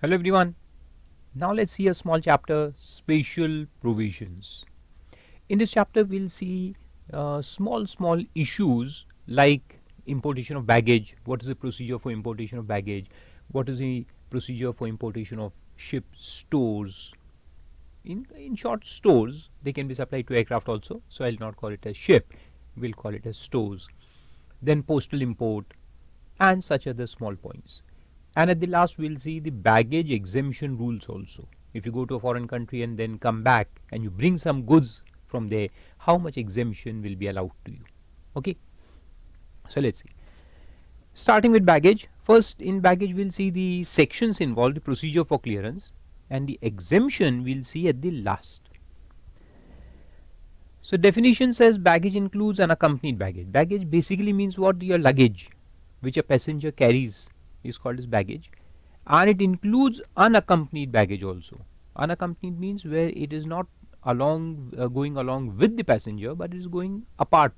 Hello everyone. Now let's see a small chapter, Spatial Provisions. In this chapter we'll see small issues like importation of baggage. What is the procedure for importation of baggage? What is the procedure for importation of ship stores? In short, stores, they can be supplied to aircraft also, so I'll not call it as ship, we'll call it as stores. Then postal import and such other small points. And at the last we'll see the baggage exemption rules also. If you go to a foreign country and then come back and you bring some goods from there, how much exemption will be allowed to you. Okay, so let's see. Starting with baggage, first in baggage we'll see the sections involved, the procedure for clearance, and the exemption we'll see at the last. So definition says baggage includes unaccompanied baggage. Baggage basically means what? Your luggage which a passenger carries is called as baggage, and it includes unaccompanied baggage also. Unaccompanied means where it is not going along with the passenger, but it is going apart.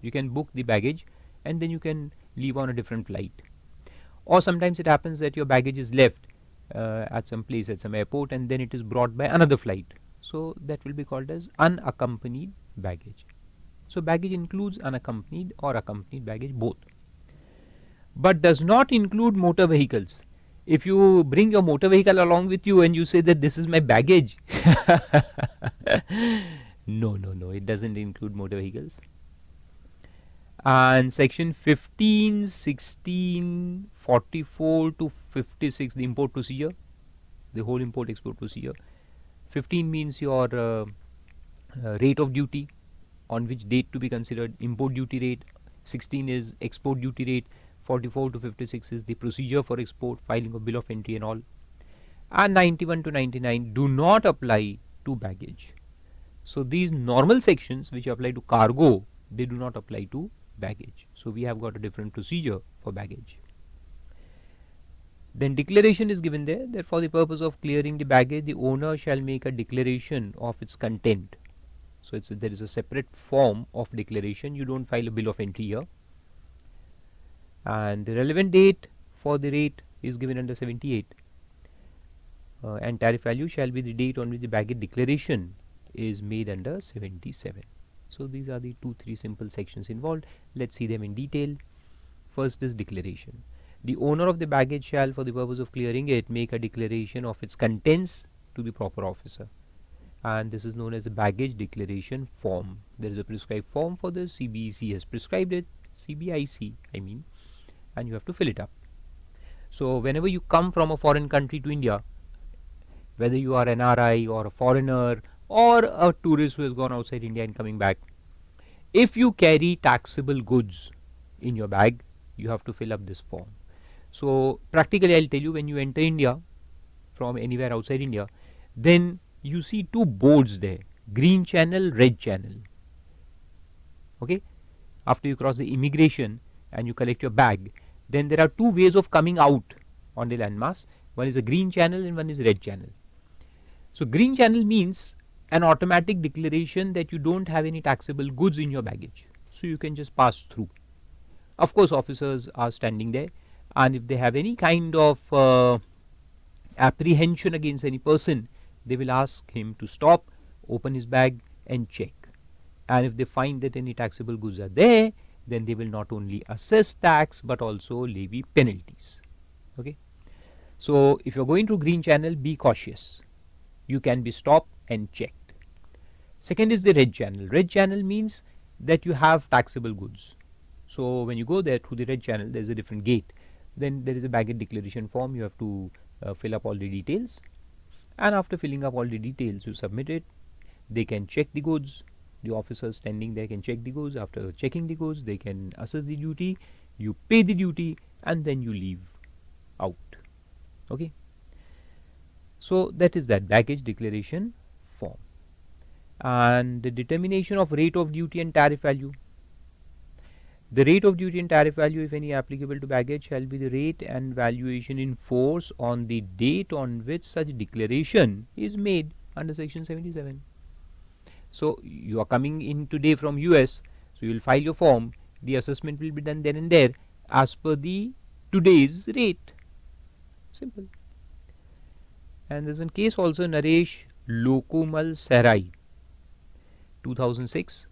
You can book the baggage and then you can leave on a different flight. Or sometimes it happens that your baggage is left at some place, at some airport, and then it is brought by another flight. So that will be called as unaccompanied baggage. So baggage includes unaccompanied or accompanied baggage both, but does not include motor vehicles. If you bring your motor vehicle along with you and you say that this is my baggage, no, it doesn't include motor vehicles. And section 15, 16, 44 to 56, the import procedure, the whole import export procedure. 15 means your rate of duty, on which date to be considered, import duty rate. 16 is export duty rate. 44 to 56 is the procedure for export, filing of bill of entry and all. And 91 to 99 do not apply to baggage. So these normal sections which apply to cargo, they do not apply to baggage. So we have got a different procedure for baggage. Then declaration is given there that for the purpose of clearing the baggage, the owner shall make a declaration of its content. So there is a separate form of declaration. You don't file a bill of entry here. And the relevant date for the rate is given under 78. And tariff value shall be the date on which the baggage declaration is made under 77. So these are the 2-3 simple sections involved. Let's see them in detail. First is declaration. The owner of the baggage shall, for the purpose of clearing it, make a declaration of its contents to the proper officer, and this is known as the baggage declaration form. There is a prescribed form for this. CBEC has prescribed it, CBIC I mean, and you have to fill it up. So whenever you come from a foreign country to India, whether you are an RI or a foreigner or a tourist who has gone outside India and coming back, if you carry taxable goods in your bag, you have to fill up this form. So practically I'll tell you, when you enter India from anywhere outside India, then you see two boards there, green channel, red channel. Okay, after you cross the immigration and you collect your bag, then there are two ways of coming out on the landmass. One is a green channel and one is red channel. So green channel means an automatic declaration that you don't have any taxable goods in your baggage, so you can just pass through. Of course officers are standing there, and if they have any kind of apprehension against any person, they will ask him to stop, open his bag and check. And if they find that any taxable goods are there, then they will not only assess tax but also levy penalties. Okay, so if you're going through green channel, be cautious. You can be stopped and checked. Second is the red channel. Red channel means that you have taxable goods. So when you go there through the red channel, there is a different gate. Then there is a baggage declaration form. You have to fill up all the details, and after filling up all the details, you submit it. They can check the goods. The officers standing there can check the goods. After checking the goods, they can assess the duty. You pay the duty and then you leave out. Okay, so that is that baggage declaration form. And the determination of rate of duty and tariff value. The rate of duty and tariff value, if any applicable to baggage, shall be the rate and valuation in force on the date on which such declaration is made under section 77. So you are coming in today from US, so you will file your form. The assessment will be done then and there as per the today's rate. Simple. And there's one case also, Naresh Lokumal Sarai, 2006.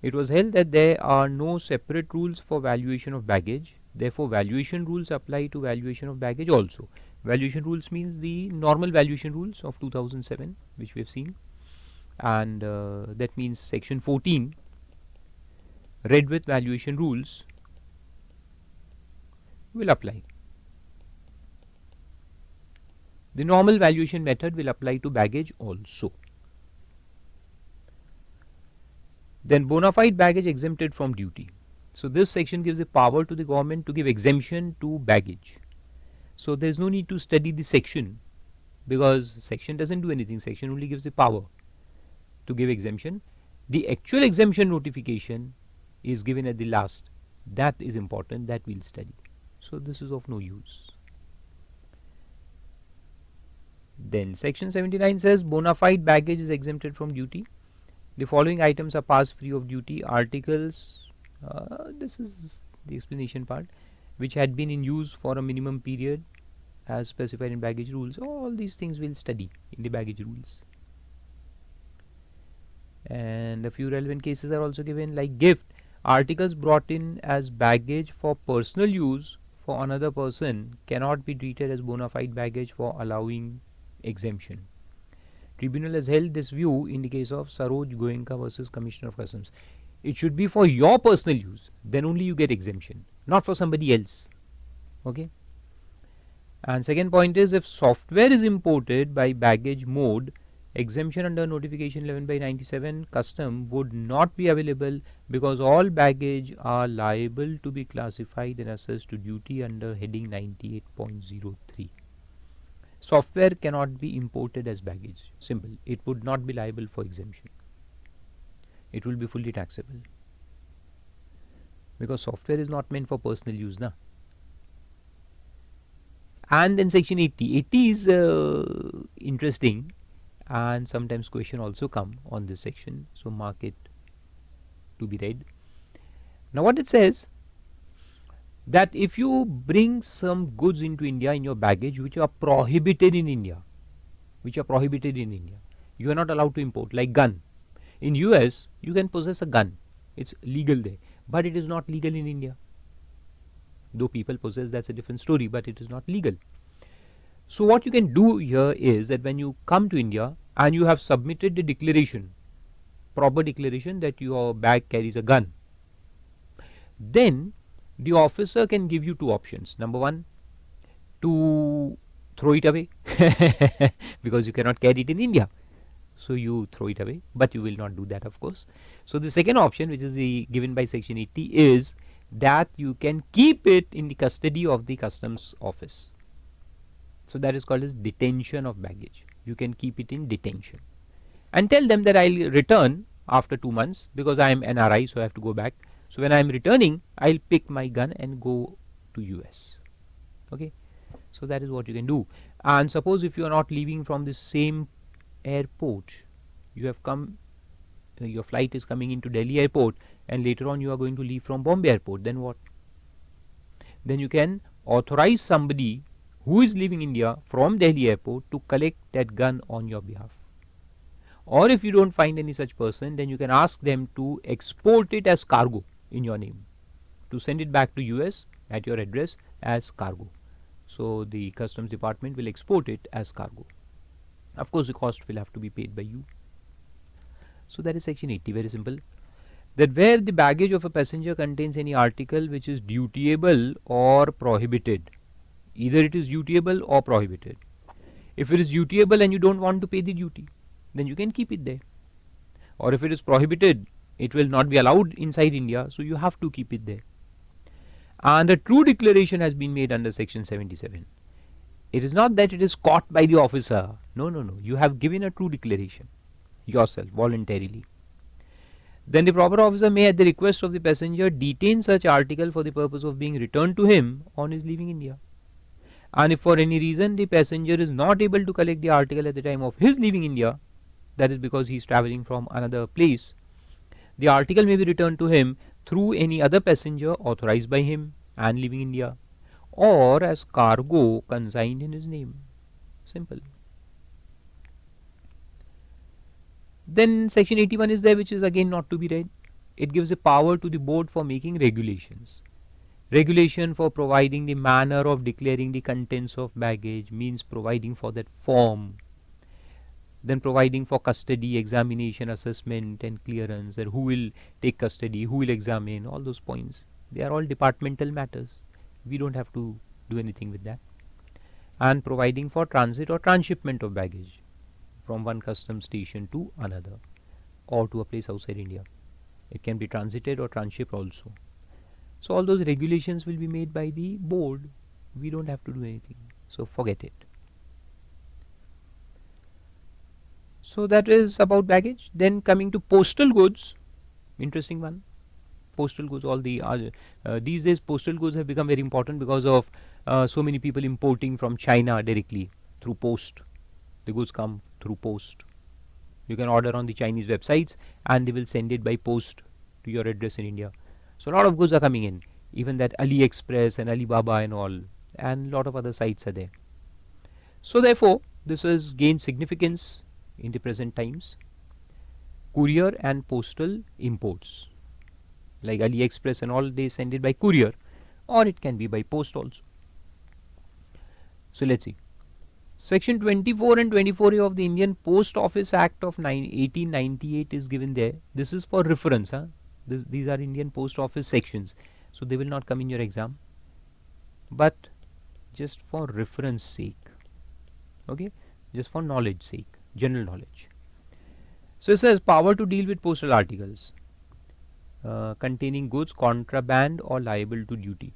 It was held that there are no separate rules for valuation of baggage. Therefore, valuation rules apply to valuation of baggage also. Valuation rules means the normal valuation rules of 2007, which we have seen, and that means section 14 read with valuation rules will apply. The normal valuation method will apply to baggage also. Then bona fide baggage exempted from duty. So this section gives the power to the government to give exemption to baggage. So there is no need to study the section, because section doesn't do anything. Section only gives the power to give exemption. The actual exemption notification is given at the last. That is important, that we'll study. So this is of no use. Then section 79 says bona fide baggage is exempted from duty. The following items are passed free of duty: articles, this is the explanation part, which had been in use for a minimum period as specified in baggage rules. All these things we'll study in the baggage rules. And a few relevant cases are also given, like gift. Articles brought in as baggage for personal use for another person cannot be treated as bona fide baggage for allowing exemption. Tribunal has held this view in the case of Saroj Goenka versus Commissioner of Customs. It should be for your personal use, then only you get exemption, not for somebody else. Okay. And second point is, if software is imported by baggage mode, exemption under notification 11/97 custom would not be available, because all baggage are liable to be classified and assessed to duty under heading 98.03. Software cannot be imported as baggage. Simple. It would not be liable for exemption. It will be fully taxable, because software is not meant for personal use, na. And then section 80. 80 is interesting, and sometimes question also come on this section, so mark it to be read. Now what it says, that if you bring some goods into India in your baggage which are prohibited in India, you are not allowed to import, like gun. In US you can possess a gun, it's legal there, but it is not legal in India. Though people possess, that's a different story, but it is not legal. So what you can do here is that when you come to India and you have submitted the declaration, proper declaration that your bag carries a gun, then the officer can give you two options. Number one, to throw it away because you cannot carry it in India, so you throw it away, but you will not do that, of course. So the second option, which is given by section 80, is that you can keep it in the custody of the customs office. So that is called as detention of baggage. You can keep it in detention and tell them that I'll return after 2 months, because I am NRI, so I have to go back. So when I am returning, I'll pick my gun and go to US. Okay, so that is what you can do. And suppose if you are not leaving from the same airport, you have come, your flight is coming into Delhi airport, and later on you are going to leave from Bombay airport, then what? Then you can authorize somebody who is leaving India from Delhi airport to collect that gun on your behalf. Or if you don't find any such person, then you can ask them to export it as cargo in your name, to send it back to US at your address as cargo. So the customs department will export it as cargo. Of course the cost will have to be paid by you. So that is section 80, very simple. That where the baggage of a passenger contains any article which is dutiable or prohibited, either it is dutiable or prohibited. If it is dutiable and you don't want to pay the duty, then you can keep it there. Or if it is prohibited, it will not be allowed inside India, so you have to keep it there. And a true declaration has been made under section 77. It is not that it is caught by the officer. No. You have given a true declaration yourself voluntarily. Then the proper officer may, at the request of the passenger, detain such article for the purpose of being returned to him on his leaving India. And if for any reason the passenger is not able to collect the article at the time of his leaving India, that is because he is travelling from another place, the article may be returned to him through any other passenger authorized by him and leaving India, or as cargo consigned in his name. Simple. Then section 81 is there, which is again not to be read. It gives a power to the board for making regulations. Regulation for providing the manner of declaring the contents of baggage, means providing for that form. Then providing for custody, examination, assessment and clearance, and who will take custody, who will examine, all those points. They are all departmental matters. We don't have to do anything with that. And providing for transit or transshipment of baggage from one customs station to another or to a place outside India. It can be transited or transshipped also. So all those regulations will be made by the board. We don't have to do anything. So forget it. So that is about baggage. Then coming to postal goods, interesting one. Postal goods, all the these days postal goods have become very important because of so many people importing from China directly through post. The goods come through post. You can order on the Chinese websites and they will send it by post to your address in India. So a lot of goods are coming in, even that AliExpress and Alibaba and all, and lot of other sites are there. So therefore this has gained significance in the present times. Courier and postal imports, like AliExpress and all, they send it by courier, or it can be by post also. So let's see. Section 24 and 24A of the Indian Post Office Act of 1898 is given there. This is for reference. These are Indian Post Office sections. So they will not come in your exam, but just for reference sake. Okay, just for knowledge sake, general knowledge. So it says power to deal with postal articles containing goods contraband or liable to duty.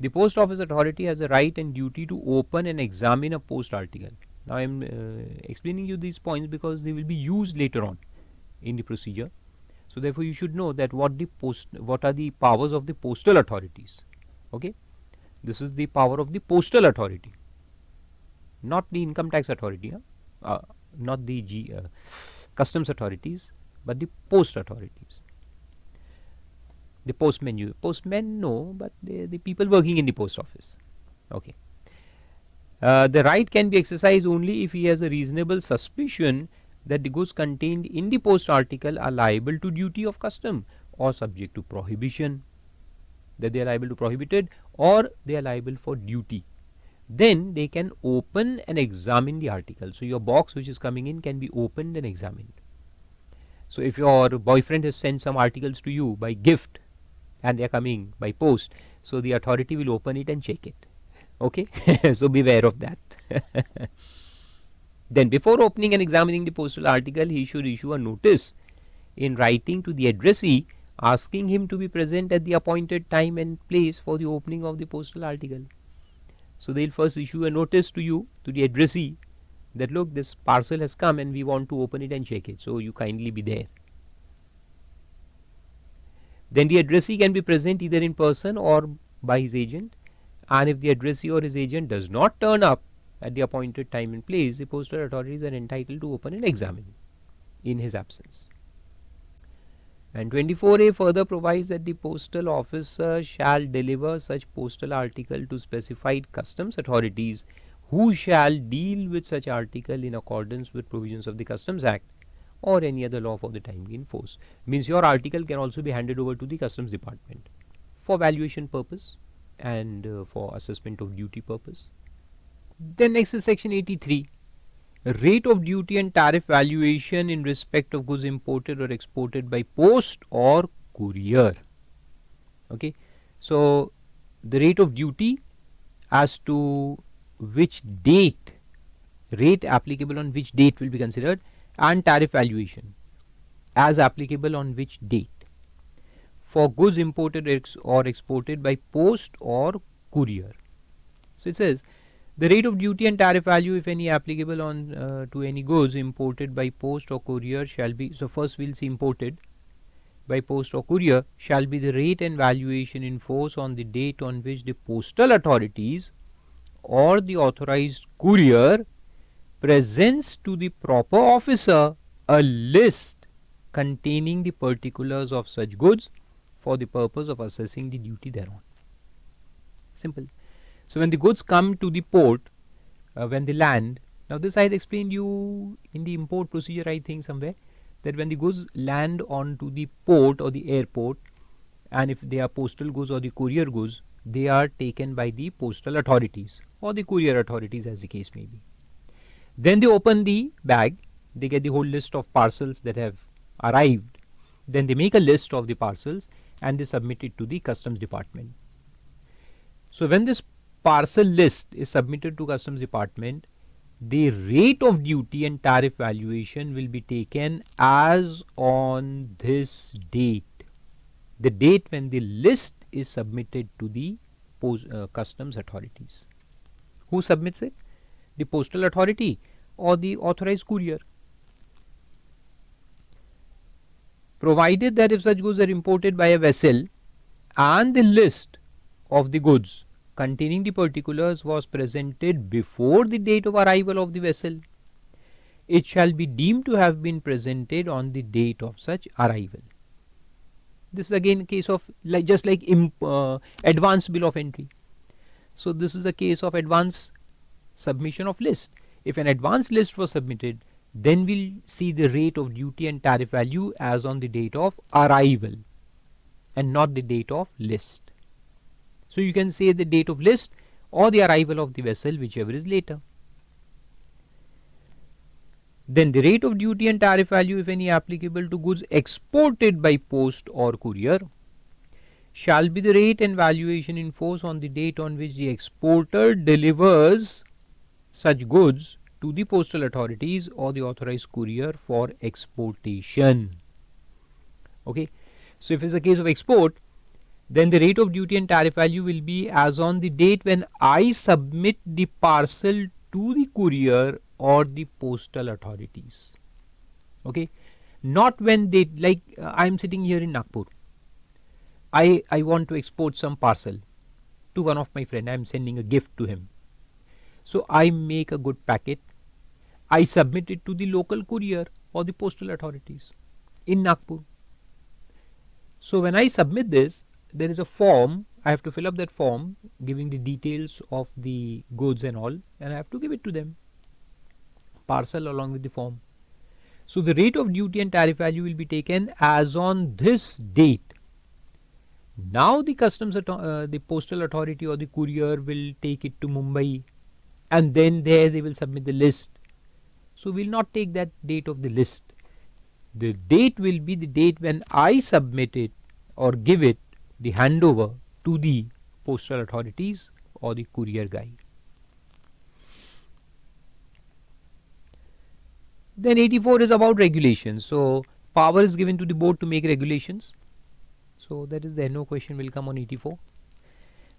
The Post Office Authority has a right and duty to open and examine a post article. Now I am explaining you these points because they will be used later on in the procedure. So therefore you should know that what are the powers of the postal authorities. Okay, this is the power of the postal authority, not the income tax authority, not the customs authorities, but the post authorities. The postmen no, but the people working in the post office. Okay. The right can be exercised only if he has a reasonable suspicion that the goods contained in the post article are liable to duty of custom or subject to prohibition, that they are liable to prohibited or they are liable for duty. Then they can open and examine the article. So your box which is coming in can be opened and examined. So if your boyfriend has sent some articles to you by gift and they are coming by post, so the authority will open it and check it. Okay, so beware of that. Then before opening and examining the postal article, he should issue a notice in writing to the addressee asking him to be present at the appointed time and place for the opening of the postal article. So they'll first issue a notice to you, to the addressee, that look, this parcel has come and we want to open it and check it, so you kindly be there. Then the addressee can be present either in person or by his agent, and if the addressee or his agent does not turn up at the appointed time and place, the postal authorities are entitled to open and examine in his absence. And 24A further provides that the postal officer shall deliver such postal article to specified customs authorities who shall deal with such article in accordance with provisions of the Customs Act or any other law for the time in force. Means your article can also be handed over to the Customs Department for valuation purpose and for assessment of duty purpose. Then next is section 83, rate of duty and tariff valuation in respect of goods imported or exported by post or courier. Okay, so the rate of duty as to which date, rate applicable on which date will be considered, and tariff valuation as applicable on which date for goods imported or exported by post or courier. So it says the rate of duty and tariff value, if any, applicable on to any goods imported by post or courier shall be, so first we'll see imported by post or courier, shall be the rate and valuation in force on the date on which the postal authorities or the authorized courier presents to the proper officer a list containing the particulars of such goods for the purpose of assessing the duty thereon. Simple. So when the goods come to the port, when they land, now this I had explained you in the import procedure, I think somewhere. that when the goods land onto the port or the airport, and if they are postal goods or the courier goods, they are taken by the postal authorities or the courier authorities, as the case may be. Then they open the bag, they get the whole list of parcels that have arrived. Then they make a list of the parcels and they submit it to the customs department. So when this parcel list is submitted to customs department, the rate of duty and tariff valuation will be taken as on this date, the date when the list is submitted to the customs authorities. Who submits it? The postal authority or the authorized courier. Provided that if such goods are imported by a vessel and the list of the goods containing the particulars was presented before the date of arrival of the vessel, it shall be deemed to have been presented on the date of such arrival. This is again a case of just like advance bill of entry. So this is a case of advance submission of list. If an advance list was submitted, then we'll see the rate of duty and tariff value as on the date of arrival and not the date of list. So you can say the date of list or the arrival of the vessel, whichever is later. Then the rate of duty and tariff value, if any, applicable to goods exported by post or courier, shall be the rate and valuation in force on the date on which the exporter delivers such goods to the postal authorities or the authorized courier for exportation. Okay, so if it's a case of export, then the rate of duty and tariff value will be as on the date when I submit the parcel to the courier or the postal authorities. Okay, not when they, like I'm sitting here in Nagpur, I want to export some parcel to one of my friend. I'm sending a gift to him. So I make a good packet, I submit it to the local courier or the postal authorities in Nagpur. So when I submit this, there is a form, I have to fill up that form giving the details of the goods and all, and I have to give it to them, parcel along with the form. So the rate of duty and tariff value will be taken as on this date. Now the the postal authority or the courier will take it to Mumbai, and then there they will submit the list. So we will not take that date of the list. The date will be the date when I submit it or give it, the handover to the postal authorities or the courier guy. Then 84 is about regulations. So power is given to the board to make regulations. So that is there, no question will come on 84.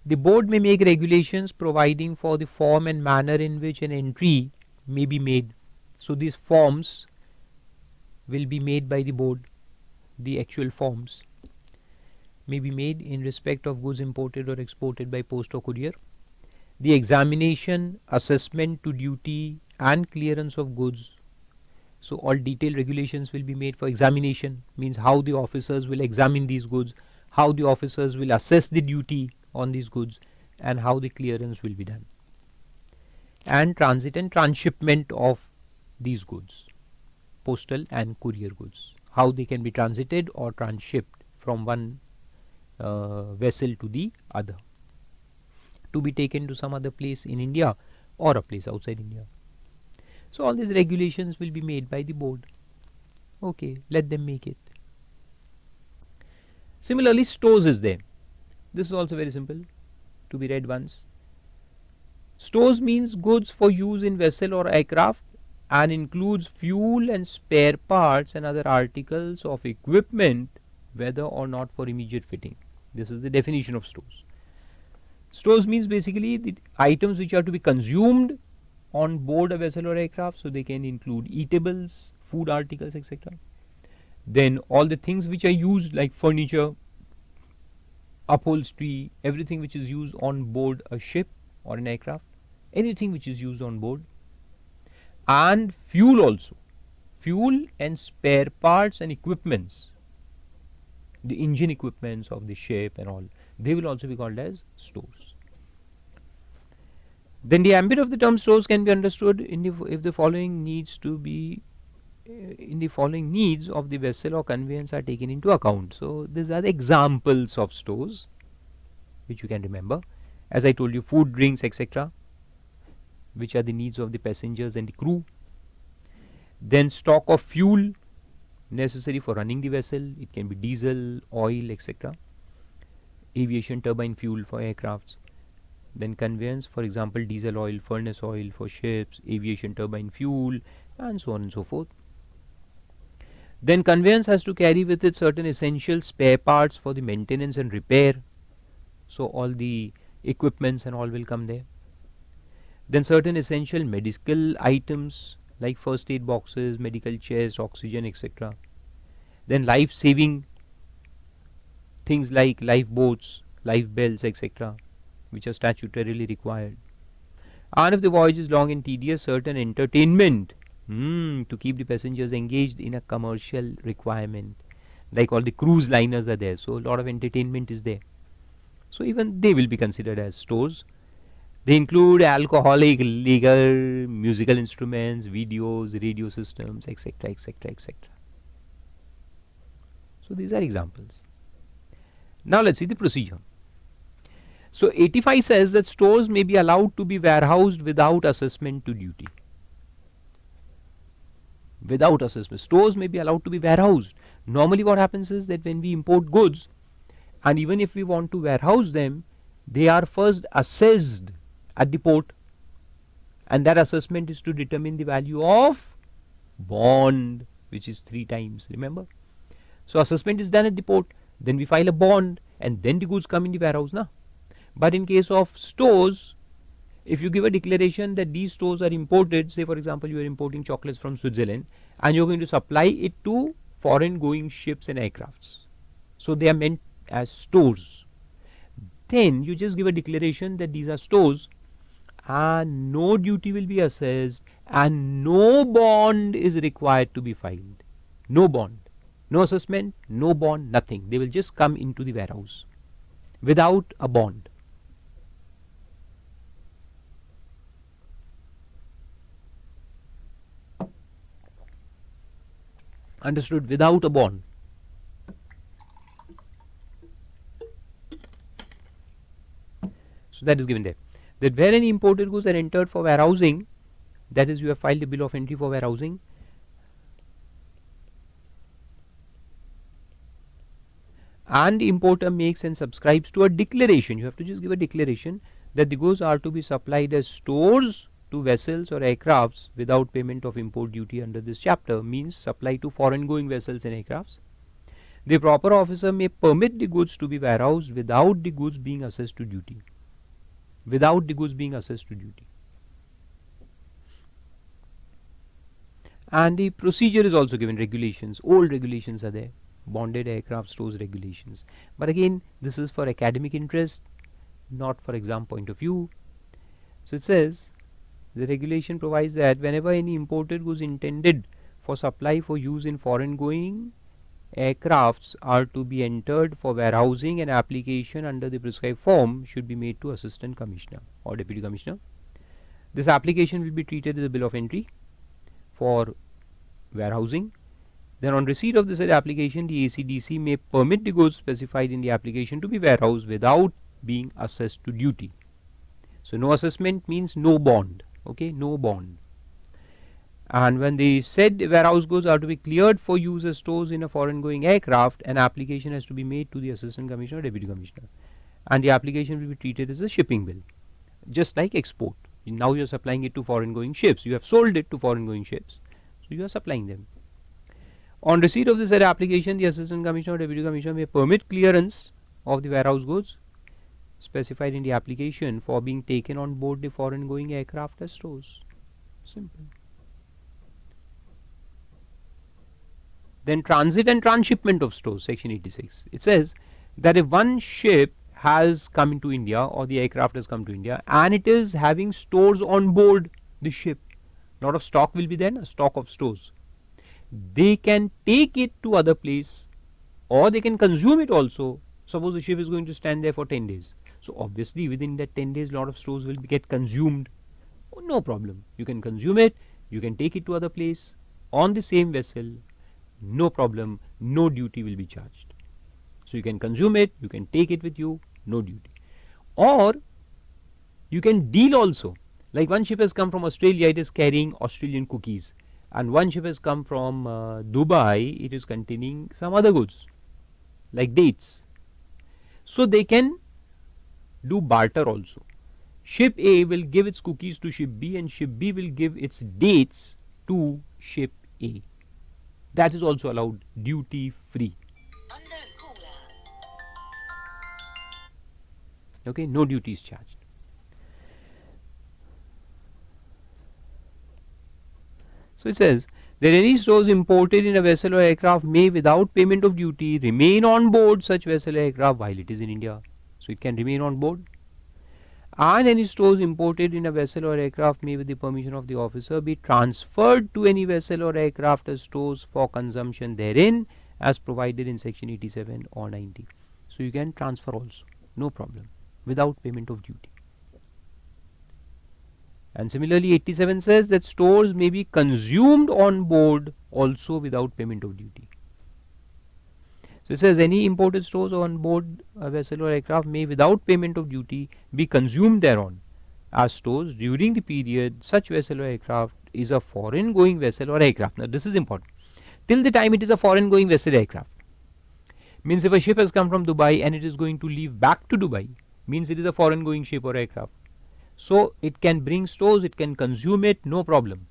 The board may make regulations providing for the form and manner in which an entry may be made. So these forms will be made by the board. The actual forms may be made in respect of goods imported or exported by post or courier. The examination, assessment to duty and clearance of goods. So all detailed regulations will be made for examination, means how the officers will examine these goods, how the officers will assess the duty on these goods, and how the clearance will be done. And transit and transshipment of these goods, postal and courier goods, how they can be transited or transshipped from one vessel to the other, to be taken to some other place in India or a place outside India. So all these regulations will be made by the board. Okay, let them make it. Similarly, stores is there. This is also very simple to be read once. Stores means goods for use in vessel or aircraft and includes fuel and spare parts and other articles of equipment, whether or not for immediate fitting. This is the definition of stores. Stores means basically the items which are to be consumed on board a vessel or aircraft, so they can include eatables, food articles, etc. Then all the things which are used like furniture, upholstery, everything which is used on board a ship or an aircraft, anything which is used on board. And fuel also, fuel and spare parts and equipments, the engine equipments of the ship and all, they will also be called as stores. Then the ambit of the term stores can be understood if the following needs to be in the following needs of the vessel or conveyance are taken into account. So these are the examples of stores which you can remember. As I told you, food, drinks, etc., which are the needs of the passengers and the crew. Then stock of fuel necessary for running the vessel. It can be diesel, oil, etc. Aviation turbine fuel for aircrafts. Then conveyance, for example, diesel oil, furnace oil for ships, aviation turbine fuel, and so on and so forth. Then conveyance has to carry with it certain essential spare parts for the maintenance and repair. So all the equipments and all will come there. Then certain essential medical items like first aid boxes, medical chairs, oxygen, etc. Then life saving things like lifeboats, life belts, etc., which are statutorily required. And if the voyage is long and tedious, certain entertainment to keep the passengers engaged in a commercial requirement. Like all the cruise liners are there, so a lot of entertainment is there. So even they will be considered as stores. They include alcoholic, liquor, musical instruments, videos, radio systems, etc., etc., etc. So these are examples. Now let's see the procedure. So 85 says that stores may be allowed to be warehoused without assessment to duty. Without assessment, stores may be allowed to be warehoused. Normally what happens is that when we import goods, and even if we want to warehouse them, they are first assessed at the port, and that assessment is to determine the value of bond, which is 3 times, remember. So assessment is done at the port, then we file a bond, and then the goods come in the warehouse now. But in case of stores, if you give a declaration that these stores are imported, say for example you are importing chocolates from Switzerland and you are going to supply it to foreign going ships and aircrafts, so they are meant as stores, then you just give a declaration that these are stores and no duty will be assessed and no bond is required to be filed. No bond, no assessment, no bond, nothing. They will just come into the warehouse without a bond. Understood? Without a bond. So that is given there. That where any imported goods are entered for warehousing, that is, you have filed a bill of entry for warehousing, and the importer makes and subscribes to a declaration. You have to just give a declaration that the goods are to be supplied as stores to vessels or aircrafts without payment of import duty under this chapter, means supply to foreign going vessels and aircrafts. The proper officer may permit the goods to be warehoused without the goods being assessed to duty. Without the goods being assessed to duty. And the procedure is also given, regulations, old regulations are there, bonded aircraft stores regulations. But again, this is for academic interest, not for exam point of view. So it says, the regulation provides that whenever any imported goods intended for supply for use in foreign going aircrafts are to be entered for warehousing, an application under the prescribed form should be made to Assistant Commissioner or Deputy Commissioner. This application will be treated as a bill of entry for warehousing. Then on receipt of this application, the ACDC may permit the goods specified in the application to be warehoused without being assessed to duty. So no assessment means no bond. Okay, no bond. And when the said warehouse goods are to be cleared for use as stores in a foreign going aircraft, an application has to be made to the Assistant Commissioner or Deputy Commissioner, and the application will be treated as a shipping bill, just like export. Now you are supplying it to foreign going ships. You have sold it to foreign going ships, so you are supplying them. On receipt of the said application, the Assistant Commissioner or Deputy Commissioner may permit clearance of the warehouse goods specified in the application for being taken on board the foreign going aircraft as stores. Simple. Then transit and transshipment of stores, section 86. It says that if one ship has come into India or the aircraft has come to India and it is having stores on board the ship, a lot of stock will be there, a stock of stores. They can take it to other place or they can consume it also. Suppose the ship is going to stand there for 10 days. So obviously within that 10 days, a lot of stores will get consumed. Oh, no problem. You can consume it, you can take it to other place. on the same vessel, no problem, no duty will be charged. So you can consume it, you can take it with you, no duty. Or you can deal also. Like one ship has come from Australia, it is carrying Australian cookies, and one ship has come from Dubai, it is containing some other goods like dates. So they can do barter also. Ship A will give its cookies to ship B, and ship B will give its dates to ship A. That is also allowed, duty free. Okay, no duty is charged. So it says that any stores imported in a vessel or aircraft may, without payment of duty, remain on board such vessel or aircraft while it is in India. So it can remain on board. And any stores imported in a vessel or aircraft may, with the permission of the officer, be transferred to any vessel or aircraft as stores for consumption therein, as provided in section 87 or 90. So you can transfer also, no problem, without payment of duty. And similarly 87 says that stores may be consumed on board also without payment of duty. So it says any imported stores on board a vessel or aircraft may, without payment of duty, be consumed thereon as stores during the period such vessel or aircraft is a foreign going vessel or aircraft. Now this is important. Till the time it is a foreign going vessel or aircraft, means if a ship has come from Dubai and it is going to leave back to Dubai, means it is a foreign going ship or aircraft. So it can bring stores, it can consume it, no problem.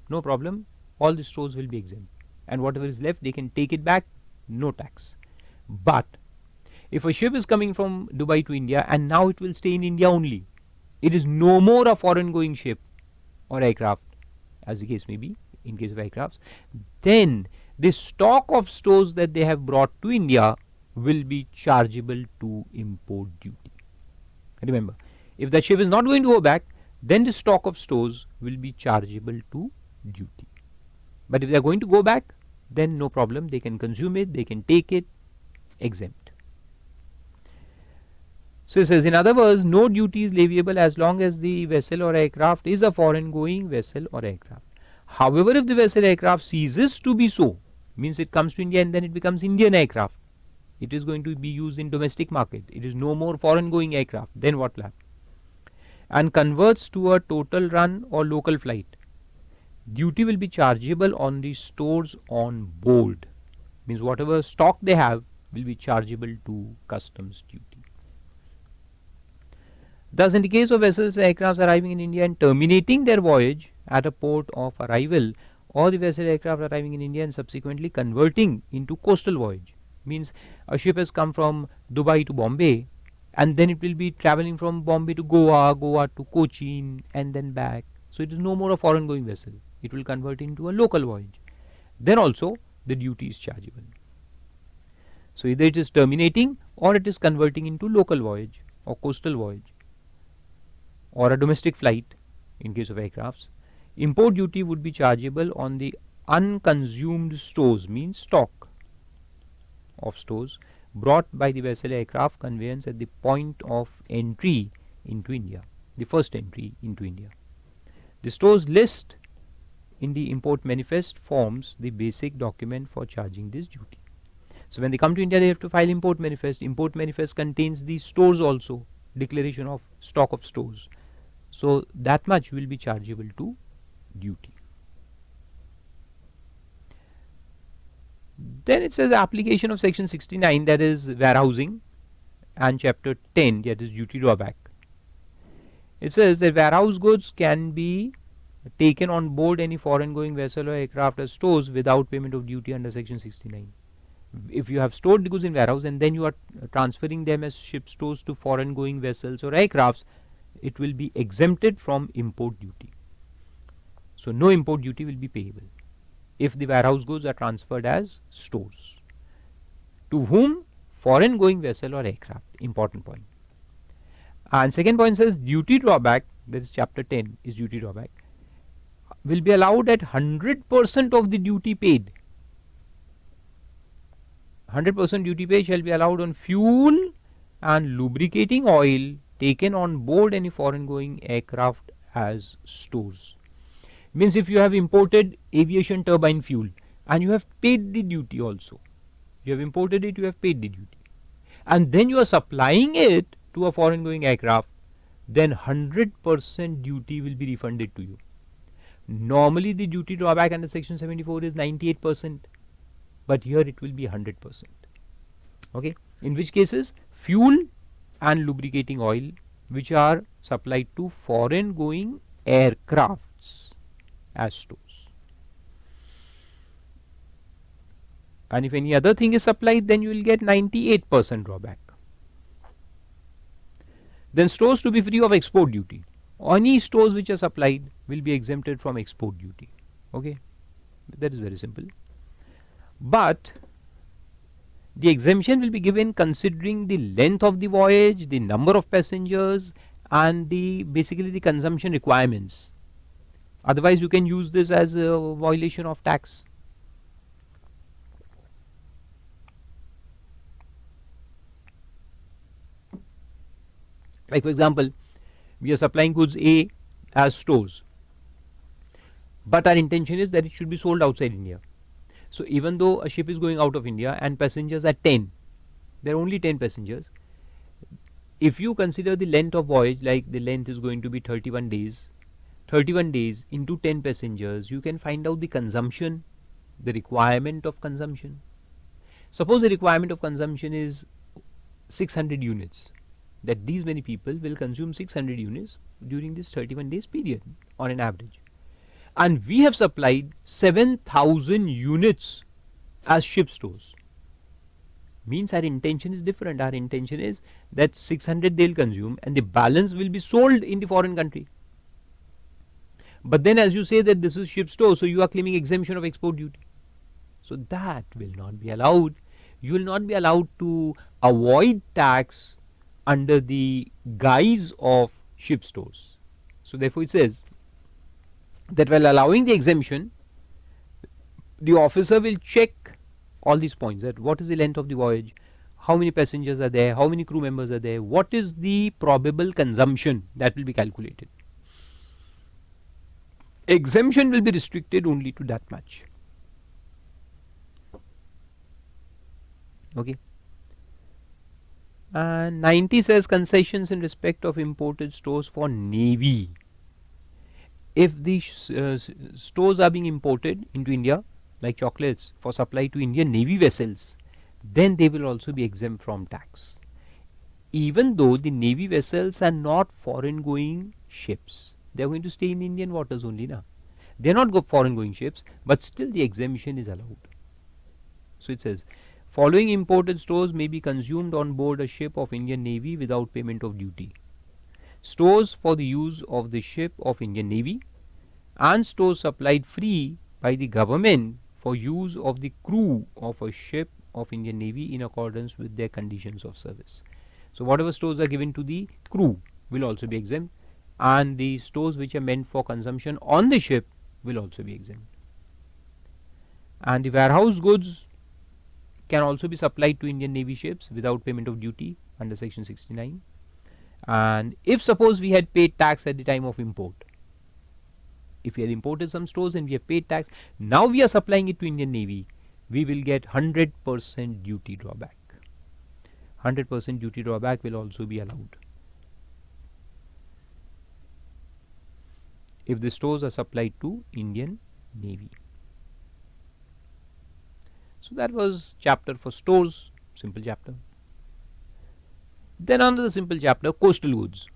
No problem, all the stores will be exempt. And whatever is left, they can take it back, no tax. But if a ship is coming from Dubai to India and now it will stay in India only, it is no more a foreign going ship or aircraft, as the case may be in case of aircrafts, then the stock of stores that they have brought to India will be chargeable to import duty. Remember, if that ship is not going to go back, then the stock of stores will be chargeable to duty. But if they are going to go back, then no problem, they can consume it, they can take it, exempt. So it says, in other words, no duty is leviable as long as the vessel or aircraft is a foreign going vessel or aircraft. However, if the vessel aircraft ceases to be so, means it comes to India and then it becomes Indian aircraft, it is going to be used in domestic market, it is no more foreign going aircraft, then what will happen? And converts to a total run or local flight, duty will be chargeable on the stores on board, means whatever stock they have will be chargeable to customs duty. Thus, in the case of vessels and aircrafts arriving in India and terminating their voyage at a port of arrival, or the vessel aircraft arriving in India and subsequently converting into coastal voyage, means a ship has come from Dubai to Bombay and then it will be traveling from Bombay to Goa, Goa to Cochin and then back. So it is no more a foreign going vessel, it will convert into a local voyage. Then also the duty is chargeable. So either it is terminating or it is converting into local voyage or coastal voyage or a domestic flight in case of aircrafts. Import duty would be chargeable on the unconsumed stores, means stock of stores brought by the vessel aircraft conveyance at the point of entry into India, the first entry into India. The stores list in the import manifest forms the basic document for charging this duty. So when they come to India, they have to file import manifest. Import manifest contains the stores also, declaration of stock of stores. So that much will be chargeable to duty. Then it says application of section 69, that is warehousing, and chapter 10, that is duty drawback. It says that warehouse goods can be taken on board any foreign going vessel or aircraft as stores without payment of duty under section 69. If you have stored the goods in warehouse and then you are transferring them as ship stores to foreign going vessels or aircrafts, it will be exempted from import duty. So no import duty will be payable if the warehouse goods are transferred as stores. To whom? Foreign going vessel or aircraft. Important point. And second point says duty drawback, that is chapter 10 is duty drawback, will be allowed at 100% of the duty paid. 100% duty paid shall be allowed on fuel and lubricating oil taken on board any foreign going aircraft as stores. Means if you have imported aviation turbine fuel and you have paid the duty also, you have imported it, you have paid the duty, and then you are supplying it to a foreign going aircraft, then 100% duty will be refunded to you. Normally the duty drawback under section 74 is 98%, but here it will be 100%. Okay, in which cases fuel and lubricating oil which are supplied to foreign going aircrafts as stores, and if any other thing is supplied, then you will get 98% drawback. Then stores to be free of export duty. Any stores which are supplied will be exempted from export duty. Okay, that is very simple. But the exemption will be given considering the length of the voyage, the number of passengers, and basically the consumption requirements. Otherwise, you can use this as a violation of tax. Like for example, we are supplying goods A as stores, but our intention is that it should be sold outside India. So even though a ship is going out of India and passengers are 10, there are only 10 passengers. If you consider the length of voyage, like the length is going to be 31 days, 31 days into 10 passengers, you can find out the consumption, the requirement of consumption. Suppose the requirement of consumption is 600 units, that these many people will consume 600 units during this 31 days period on an average. And we have supplied 7,000 units as ship stores. Means our intention is different. Our intention is that 600 they'll consume and the balance will be sold in the foreign country. But then as you say that this is ship store, so you are claiming exemption of export duty. So that will not be allowed. You will not be allowed to avoid tax under the guise of ship stores. So therefore it says that while allowing the exemption, the officer will check all these points, that what is the length of the voyage, how many passengers are there, how many crew members are there, what is the probable consumption, that will be calculated. Exemption will be restricted only to that much. Okay. And 90 says concessions in respect of imported stores for Navy. If the stores are being imported into India, like chocolates, for supply to Indian Navy vessels, then they will also be exempt from tax. Even though the Navy vessels are not foreign going ships, they are going to stay in Indian waters only now. They are not foreign going ships, but still the exemption is allowed. So it says, following imported stores may be consumed on board a ship of Indian Navy without payment of duty. Stores for the use of the ship of Indian Navy, and stores supplied free by the government for use of the crew of a ship of Indian Navy in accordance with their conditions of service. So whatever stores are given to the crew will also be exempt, and the stores which are meant for consumption on the ship will also be exempt. And the warehouse goods can also be supplied to Indian Navy ships without payment of duty under section 69. And if suppose we had paid tax at the time of import, if we had imported some stores and we have paid tax, now we are supplying it to Indian Navy, we will get 100% duty drawback. 100% duty drawback will also be allowed if the stores are supplied to Indian Navy. So that was chapter for stores, simple chapter. Then under the simple chapter, coastal goods.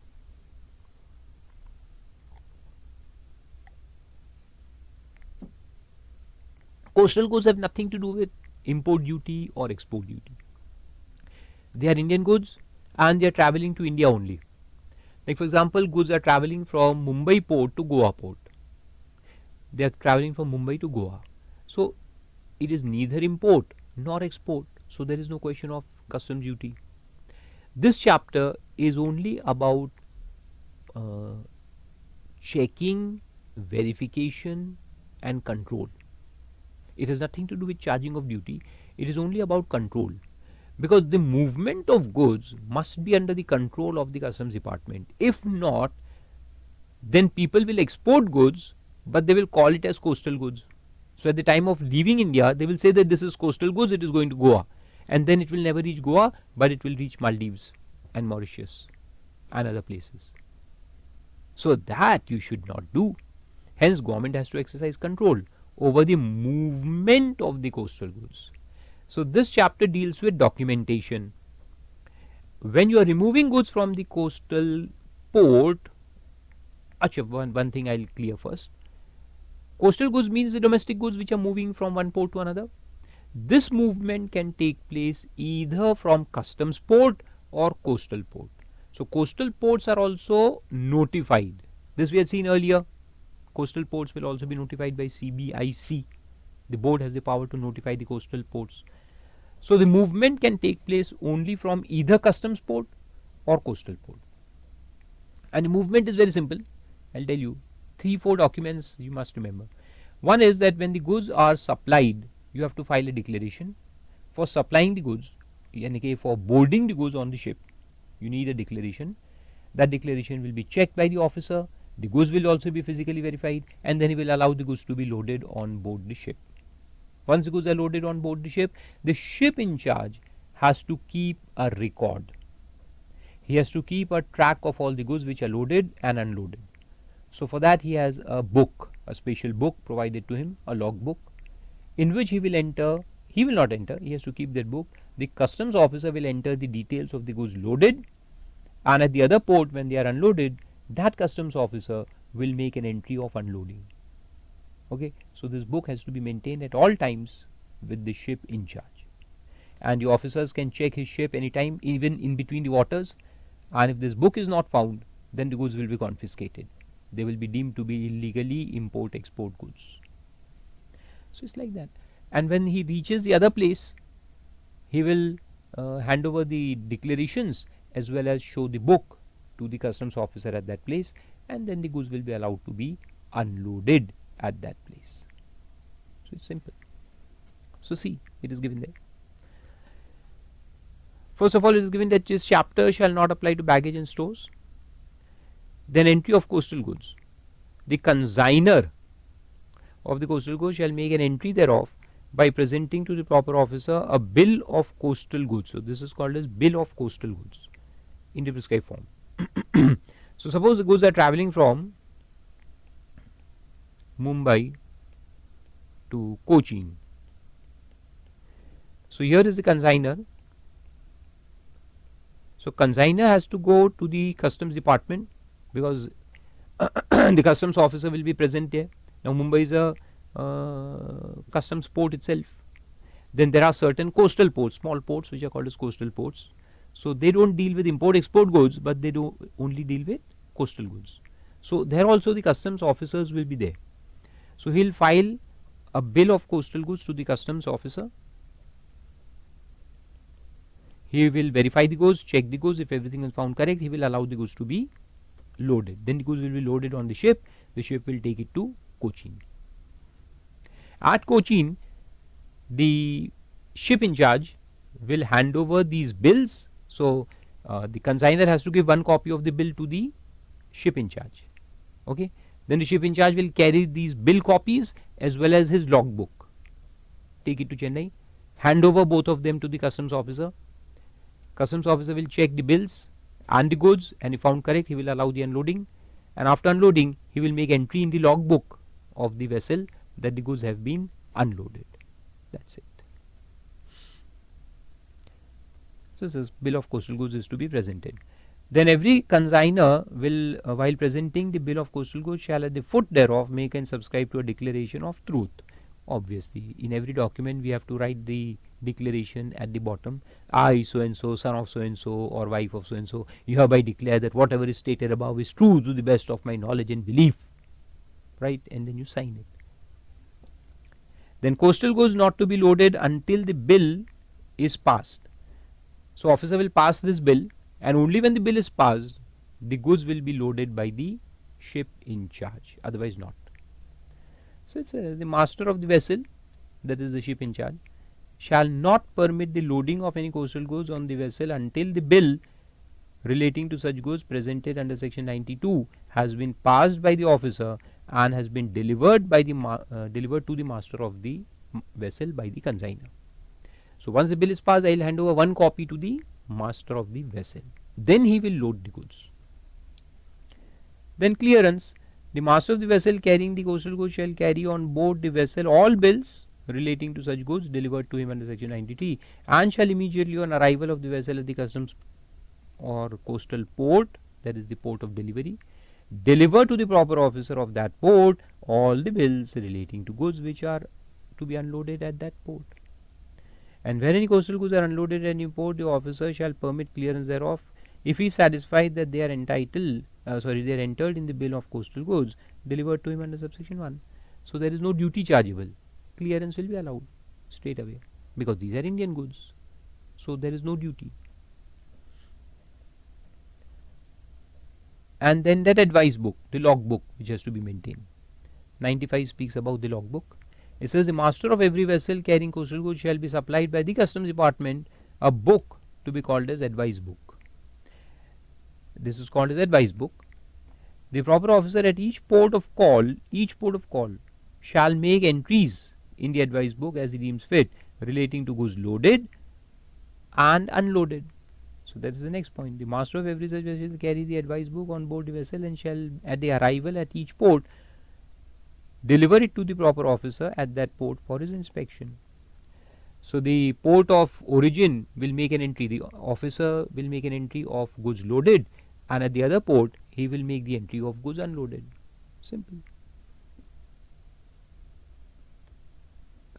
Coastal goods have nothing to do with import duty or export duty. They are Indian goods and they are traveling to India only. Like for example, goods are traveling from Mumbai port to Goa port. They are traveling from Mumbai to Goa. So it is neither import nor export. So there is no question of customs duty. This chapter is only about checking, verification and control. It has nothing to do with charging of duty. It is only about control, because the movement of goods must be under the control of the customs department. If not, then people will export goods but they will call it as coastal goods. So at the time of leaving India, they will say that this is coastal goods, it is going to Goa, and then it will never reach Goa, but it will reach Maldives and Mauritius and other places. So that you should not do. Hence, government has to exercise control over the movement of the coastal goods. So this chapter deals with documentation. When you are removing goods from the coastal port, one thing I'll clear first. Coastal goods means the domestic goods which are moving from one port to another. This movement can take place either from customs port or coastal port. So coastal ports are also notified. This we had seen earlier. Coastal ports will also be notified by CBIC. The board has the power to notify the coastal ports. So the movement can take place only from either customs port or coastal port. And the movement is very simple. I'll tell you 3-4 documents you must remember. One is that when the goods are supplied, you have to file a declaration. For supplying the goods, for boarding the goods on the ship, you need a declaration. That declaration will be checked by the officer. The goods will also be physically verified, and then he will allow the goods to be loaded on board the ship. Once the goods are loaded on board the ship in charge has to keep a record. He has to keep a track of all the goods which are loaded and unloaded. So for that he has a book, a special book provided to him, a log book, in which he will enter. He will not enter, he has to keep that book. The customs officer will enter the details of the goods loaded, and at the other port when they are unloaded, that customs officer will make an entry of unloading. Okay, so this book has to be maintained at all times with the ship in charge, and the officers can check his ship anytime, even in between the waters, and if this book is not found, then the goods will be confiscated. They will be deemed to be illegally import-export goods. So it's like that. And when he reaches the other place, he will hand over the declarations as well as show the book to the customs officer at that place, and then the goods will be allowed to be unloaded at that place. So it's simple. So see, it is given there. First of all, it is given that this chapter shall not apply to baggage and stores. Then entry of coastal goods. The consignor of the coastal goods shall make an entry thereof by presenting to the proper officer a bill of coastal goods. So this is called as bill of coastal goods in the prescribed form. So suppose the goods are travelling from Mumbai to Cochin. So here is the consignor. So consignor has to go to the customs department, because the customs officer will be present there. Now Mumbai is a customs port itself. Then there are certain coastal ports, small ports, which are called as coastal ports. So they don't deal with import-export goods, but they do only deal with coastal goods. So there also the customs officers will be there. So he'll file a bill of coastal goods to the customs officer. He will verify the goods, check the goods. If everything is found correct, he will allow the goods to be loaded. Then the goods will be loaded on the ship. The ship will take it to Cochin. At Cochin, the ship in charge will hand over these bills. So the consignor has to give one copy of the bill to the ship in charge. Okay. Then the ship in charge will carry these bill copies as well as his logbook. Take it to Chennai. Hand over both of them to the customs officer. Customs officer will check the bills and the goods, and if found correct, he will allow the unloading. And after unloading, he will make entry in the logbook of the vessel that the goods have been unloaded. That's it. So this bill of coastal goods is to be presented. Then every consignor will, while presenting the bill of coastal goods, shall at the foot thereof make and subscribe to a declaration of truth. Obviously, in every document we have to write the declaration at the bottom. I, so and so, son of so and so, or wife of so and so, you hereby declare that whatever is stated above is true to the best of my knowledge and belief. Right? And then you sign it. Then coastal goods not to be loaded until the bill is passed. So officer will pass this bill, and only when the bill is passed, the goods will be loaded by the ship in charge, otherwise not. So it's the master of the vessel, that is the ship in charge, shall not permit the loading of any coastal goods on the vessel until the bill relating to such goods presented under section 92 has been passed by the officer and has been delivered by the delivered to the master of the vessel by the consigner. So once the bill is passed, I will hand over one copy to the master of the vessel. Then he will load the goods. Then clearance. The master of the vessel carrying the coastal goods shall carry on board the vessel all bills relating to such goods delivered to him under section 93 and shall immediately on arrival of the vessel at the customs or coastal port, that is the port of delivery, deliver to the proper officer of that port all the bills relating to goods which are to be unloaded at that port. And when any coastal goods are unloaded at any port, the officer shall permit clearance thereof if he is satisfied that they are entitled they are entered in the bill of coastal goods delivered to him under subsection 1. So there is no duty chargeable. Clearance will be allowed straight away because these are Indian goods. So there is no duty. And then that advice book, the log book, which has to be maintained. 95 speaks about the log book. It says the master of every vessel carrying coastal goods shall be supplied by the customs department a book to be called as advice book. This is called as advice book. The proper officer at each port of call shall make entries in the advice book as he deems fit relating to goods loaded and unloaded. So that is the next point. The master of every such vessel shall carry the advice book on board the vessel and shall at the arrival at each port deliver it to the proper officer at that port for his inspection. So the port of origin will make an entry, the officer will make an entry of goods loaded, and at the other port he will make the entry of goods unloaded. Simple.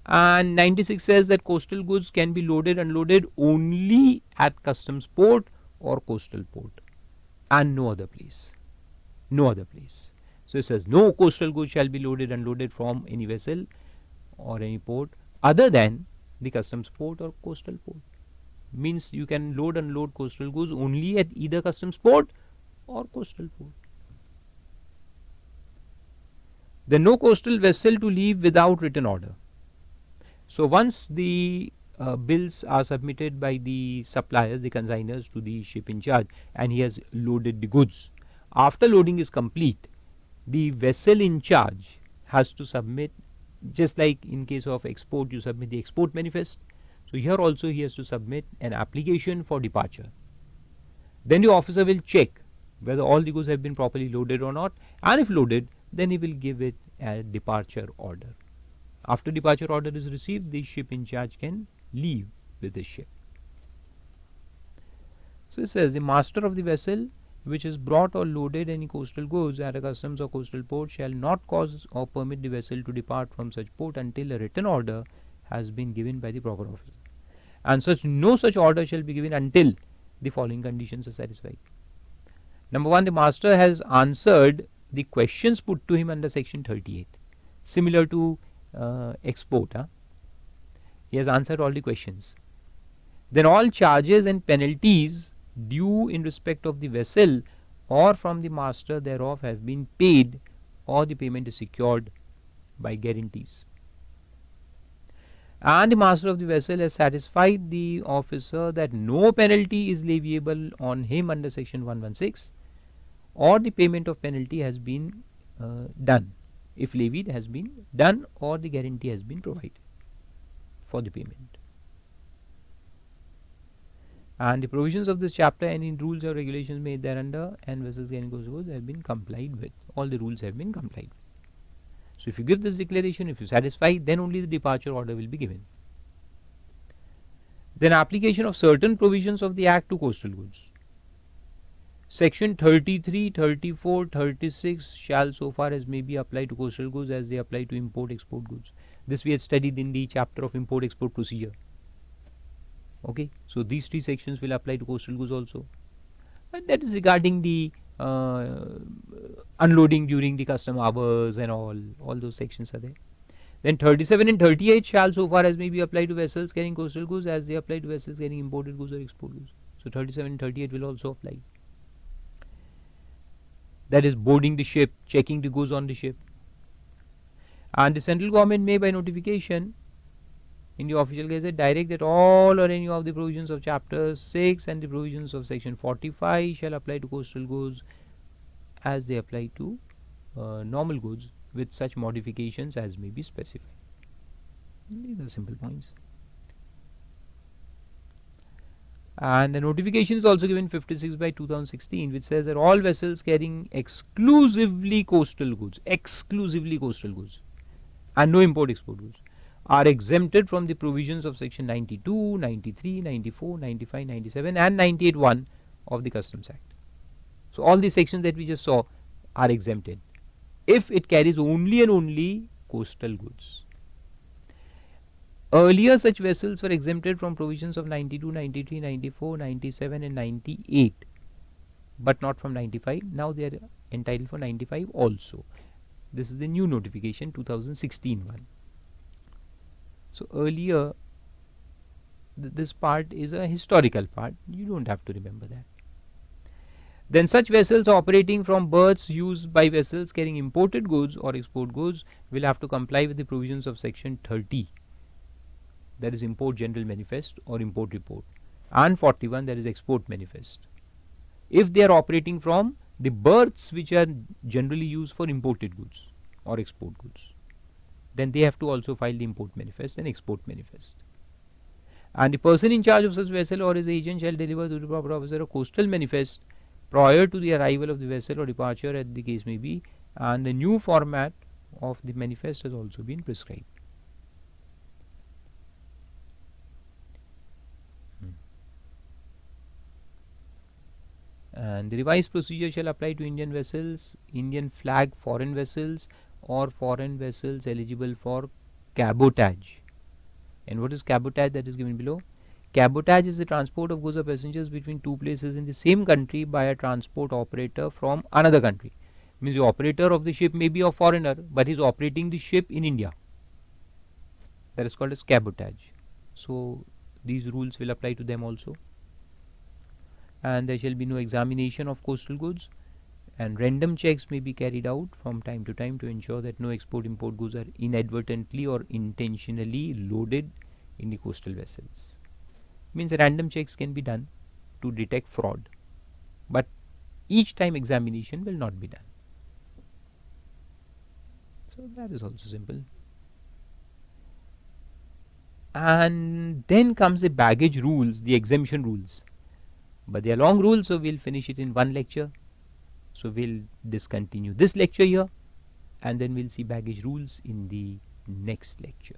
And 96 says that coastal goods can be loaded and unloaded only at customs port or coastal port and no other place. No other place. So it says no coastal goods shall be loaded and unloaded from any vessel or any port other than the customs port or coastal port. Means you can load and unload coastal goods only at either customs port or coastal port. Then no coastal vessel to leave without written order. So once the bills are submitted by the suppliers, the consigners, to the ship in charge, and he has loaded the goods, after loading is complete, the vessel in charge has to submit, just like in case of export you submit the export manifest. So here also he has to submit an application for departure. Then the officer will check whether all the goods have been properly loaded or not, and if loaded, then he will give it a departure order. After departure order is received, the ship in charge can leave with the ship. So it says the master of the vessel which has brought or loaded any coastal goods at a customs or coastal port shall not cause or permit the vessel to depart from such port until a written order has been given by the proper officer. And no such order shall be given until the following conditions are satisfied. Number 1, the master has answered the questions put to him under section 38, similar to export. He has answered all the questions. Then all charges and penalties due in respect of the vessel or from the master thereof have been paid, or the payment is secured by guarantees. And the master of the vessel has satisfied the officer that no penalty is leviable on him under section 116, or the payment of penalty has been done, if levied has been done, or the guarantee has been provided for the payment. And the provisions of this chapter and in rules or regulations made thereunder and vessels carrying coastal goods have been complied with. All the rules have been complied with. So if you give this declaration, if you satisfy, then only the departure order will be given. Then application of certain provisions of the Act to coastal goods. Section 33, 34, 36 shall so far as may be apply to coastal goods as they apply to import-export goods. This we had studied in the chapter of import-export procedure. Okay, so these 3 sections will apply to coastal goods also. And that is regarding the unloading during the custom hours and all those sections are there. Then 37 and 38 shall so far as may be applied to vessels carrying coastal goods as they apply to vessels carrying imported goods or export goods. So 37 and 38 will also apply. That is boarding the ship, checking the goods on the ship. And the central government may by notification in the official gazette, direct that all or any of the provisions of chapter 6 and the provisions of section 45 shall apply to coastal goods as they apply to normal goods, with such modifications as may be specified. These are simple points. And the notification is also given 56 by 2016, which says that all vessels carrying exclusively coastal goods and no import export goods are exempted from the provisions of section 92, 93, 94, 95, 97 and 98(1) of the Customs Act. So all the sections that we just saw are exempted if it carries only and only coastal goods. Earlier such vessels were exempted from provisions of 92, 93, 94, 97 and 98, but not from 95. Now they are entitled for 95 also. This is the new notification 2016 one. So earlier this part is a historical part, you don't have to remember that. Then such vessels operating from berths used by vessels carrying imported goods or export goods will have to comply with the provisions of section 30, that is import general manifest or import report, and 41, that is export manifest. If they are operating from the berths which are generally used for imported goods or export goods, then they have to also file the import manifest and export manifest. And the person in charge of such vessel or his agent shall deliver to the proper officer a coastal manifest prior to the arrival of the vessel or departure, as the case may be, and the new format of the manifest has also been prescribed. And the revised procedure shall apply to Indian vessels, Indian flag foreign vessels, or foreign vessels eligible for cabotage. And what is cabotage? That is given below. Cabotage is the transport of goods or passengers between two places in the same country by a transport operator from another country. Means the operator of the ship may be a foreigner, but he is operating the ship in India. That is called as cabotage. So these rules will apply to them also. And there shall be no examination of coastal goods, and random checks may be carried out from time to time to ensure that no export import goods are inadvertently or intentionally loaded in the coastal vessels. Means random checks can be done to detect fraud, but each time examination will not be done. So that is also simple. And then comes the baggage rules, the exemption rules. But they are long rules, so we'll finish it in one lecture. So we'll discontinue this lecture here, and then we'll see baggage rules in the next lecture.